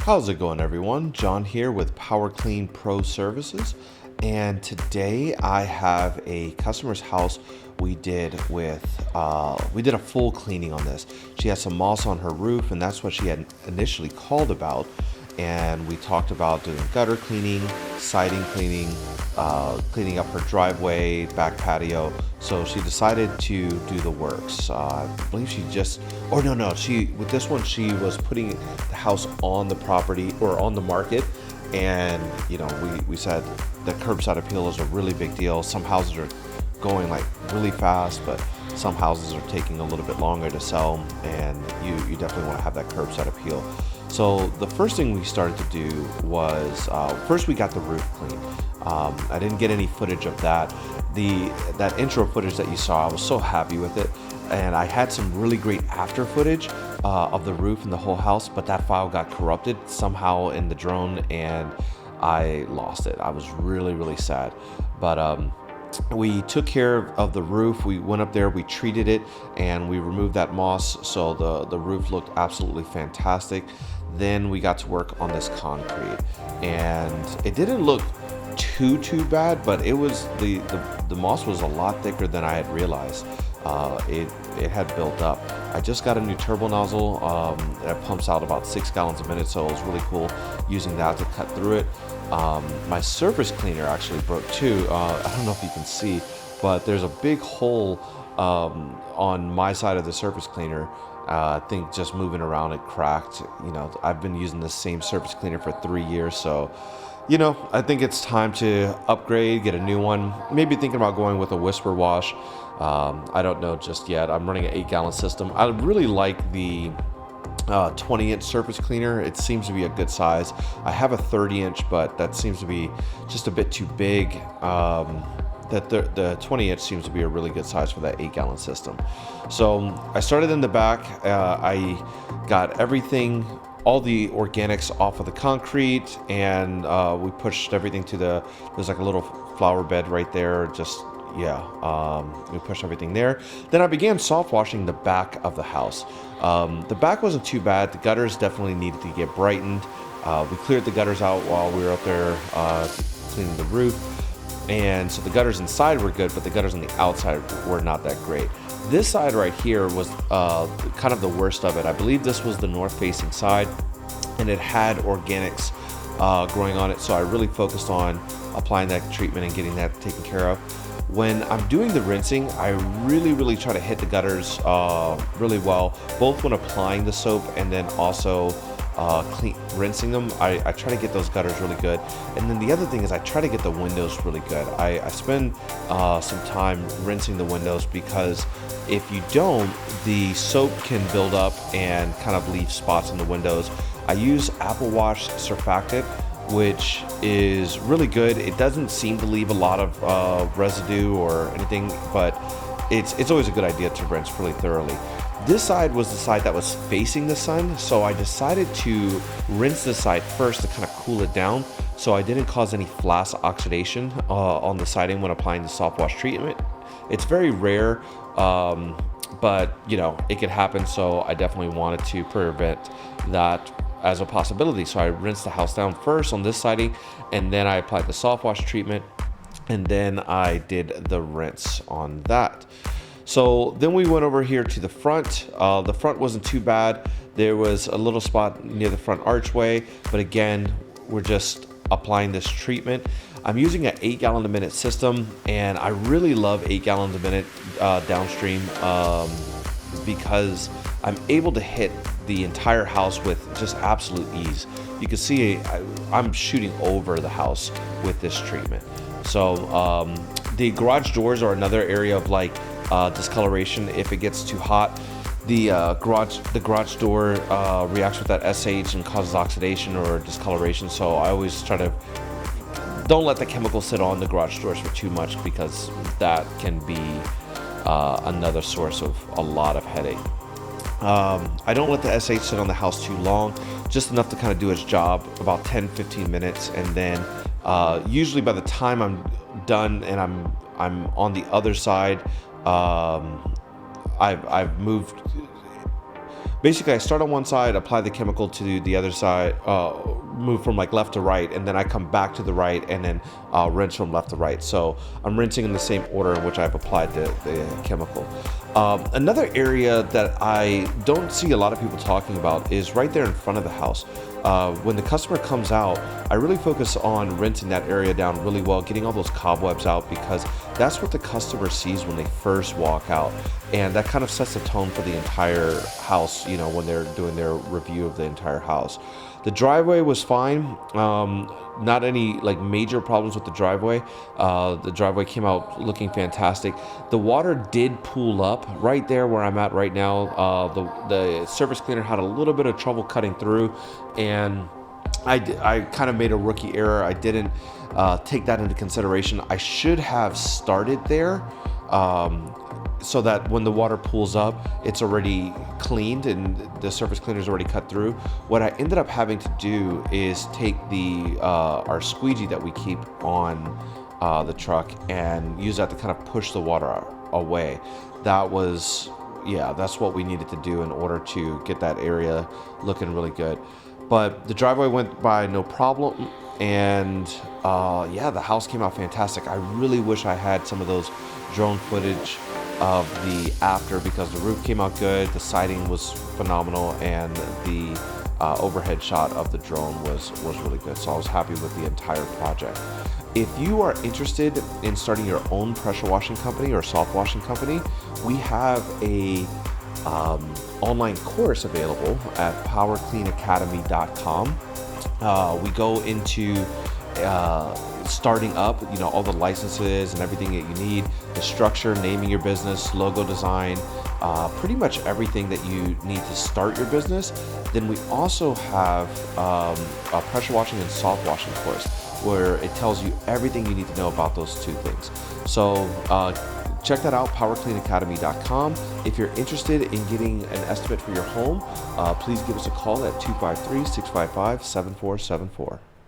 How's it going, everyone? John here with Power Clean Pro Services, and today I have a customer's house. We did a full cleaning on this. She had some moss on her roof, and that's what she had initially called about. And we talked about doing gutter cleaning, siding cleaning, cleaning up her driveway, back patio. So she decided to do the works. I believe with this one, she was putting the house on the property or on the market. And, we said the curbside appeal is a really big deal. Some houses are going like really fast, but some houses are taking a little bit longer to sell, and you definitely want to have that curbside appeal. So the first thing we started to do was first we got the roof clean. I didn't get any footage of that. That intro footage that you saw, I was so happy with it, and I had some really great after footage of the roof and the whole house, but that file got corrupted somehow in the drone and I lost it. I was really, really sad. But we took care of the roof. We went up there, we treated it, and we removed that moss, so the roof looked absolutely fantastic. Then we got to work on this concrete, and it didn't look too bad, but it was the moss was a lot thicker than I had realized. It had built up. I just got a new turbo nozzle that pumps out about 6 gallons a minute, so it was really cool using that to cut through it. My surface cleaner actually broke too. I don't know if you can see, but there's a big hole on my side of the surface cleaner. I think just moving around it cracked. I've been using the same surface cleaner for 3 years, so I think it's time to upgrade, get a new one. Maybe thinking about going with a whisper wash. I don't know just yet. I'm running an 8-gallon system. I really like the 20-inch surface cleaner. It seems to be a good size. I have a 30-inch, but that seems to be just a bit too big. The 20-inch seems to be a really good size for that 8-gallon system. So I started in the back. I got everything, all the organics off of the concrete, and we pushed everything there's like a little flower bed right there. We pushed everything there. Then I began soft washing the back of the house. The back wasn't too bad. The gutters definitely needed to get brightened. We cleared the gutters out while we were up there cleaning the roof. And so the gutters inside were good, but the gutters on the outside were not that great. This side right here was kind of the worst of it. I believe this was the north-facing side, and it had organics growing on it. So I really focused on applying that treatment and getting that taken care of. When I'm doing the rinsing, I really try to hit the gutters really well, both when applying the soap and then also rinsing them. I try to get those gutters really good. And then the other thing is I try to get the windows really good. I spend some time rinsing the windows, because if you don't, the soap can build up and kind of leave spots in the windows. I use Apple Wash surfactant, which is really good. It doesn't seem to leave a lot of residue or anything, but it's always a good idea to rinse really thoroughly. This side was the side that was facing the sun, so I decided to rinse this side first to kind of cool it down, so I didn't cause any flash oxidation on the siding when applying the soft wash treatment. It's very rare, but it could happen, so I definitely wanted to prevent that as a possibility. So I rinsed the house down first on this siding, and then I applied the soft wash treatment, and then I did the rinse on that. So then we went over here to the front. The front wasn't too bad. There was a little spot near the front archway, but again, we're just applying this treatment. I'm using an 8-gallon a minute system, and I really love 8 gallons a minute downstream because I'm able to hit the entire house with just absolute ease. You can see I'm shooting over the house with this treatment. So the garage doors are another area of discoloration. If it gets too hot, the garage door reacts with that SH and causes oxidation or discoloration. So I always try to don't let the chemical sit on the garage doors for too much, because that can be another source of a lot of headache. I don't let the SH sit on the house too long, just enough to kind of do its job, about 10-15 minutes, and then usually by the time I'm done and I'm on the other side, I've moved basically I start on one side, apply the chemical to the other side, move from like left to right, and then I come back to the right and then rinse from left to right. So I'm rinsing in the same order in which I've applied the chemical. Another area that I don't see a lot of people talking about is right there in front of the house. When the customer comes out, I really focus on rinsing that area down really well, getting all those cobwebs out, because that's what the customer sees when they first walk out. And that kind of sets the tone for the entire house, you know, when they're doing their review of the entire house. The driveway was fine. Not any like major problems with the driveway. The driveway came out looking fantastic. The water did pool up right there where I'm at right now. The surface cleaner had a little bit of trouble cutting through, and I kind of made a rookie error. I didn't take that into consideration. I should have started there, so that when the water pools up, it's already cleaned and the surface cleaner is already cut through. What I ended up having to do is take our squeegee that we keep on the truck and use that to kind of push the water away. That's what we needed to do in order to get that area looking really good. But the driveway went by no problem, and the house came out fantastic. I really wish I had some of those drone footage of the after, because the roof came out good, the siding was phenomenal, and the overhead shot of the drone was really good. So I was happy with the entire project. If you are interested in starting your own pressure washing company or soft washing company, we have a online course available at powercleanacademy.com. We go into starting up, you know, all the licenses and everything that you need, the structure, naming your business, logo design, pretty much everything that you need to start your business. Then we also have a pressure washing and soft washing course where it tells you everything you need to know about those two things. So check that out, powercleanacademy.com. If you're interested in getting an estimate for your home, please give us a call at 253-655-7474.